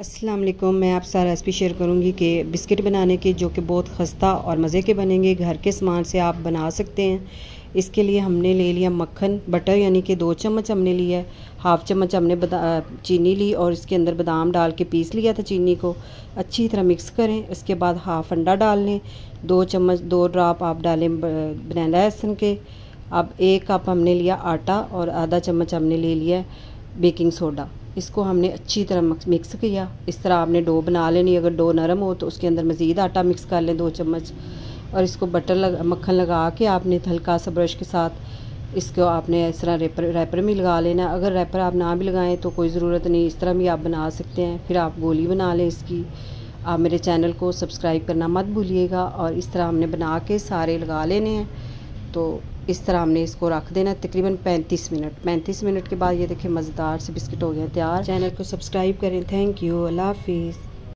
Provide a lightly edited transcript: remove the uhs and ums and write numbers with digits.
अस्सलाम वालेकुम। मैं आपके साथ रेसिपी शेयर करूंगी कि बिस्किट बनाने की, जो कि बहुत खस्ता और मज़े के बनेंगे। घर के सामान से आप बना सकते हैं। इसके लिए हमने ले लिया मक्खन, बटर, यानी कि 2 चम्मच हमने लिया है। हाफ़ चम्मच हमने चीनी ली और इसके अंदर बादाम डाल के पीस लिया था। चीनी को अच्छी तरह मिक्स करें। इसके बाद हाफ़ अंडा डाल लें। 2 चम्मच 2 ड्रॉप आप डालें बनाना एसन के। अब 1 कप हमने लिया आटा और आधा चम्मच हमने ले लिया बेकिंग सोडा। इसको हमने अच्छी तरह मिक्स किया। इस तरह आपने डो बना लेनी। अगर डो नरम हो तो उसके अंदर मज़ीद आटा मिक्स कर लें 2 चम्मच। और इसको मक्खन लगा के आपने हल्का सा ब्रश के साथ इसको आपने इस तरह रैपर में लगा लेना। अगर रैपर आप ना भी लगाएं तो कोई ज़रूरत नहीं, इस तरह भी आप बना सकते हैं। फिर आप गोली बना लें इसकी। आप मेरे चैनल को सब्सक्राइब करना मत भूलिएगा। और इस तरह हमने बना के सारे लगा लेने हैं। तो इस तरह हमने इसको रख देना तकरीबन 35 मिनट के बाद ये देखिए मज़ेदार से बिस्किट हो गए तैयार। चैनल को सब्सक्राइब करें। Thank you. अल्लाह हाफिज़।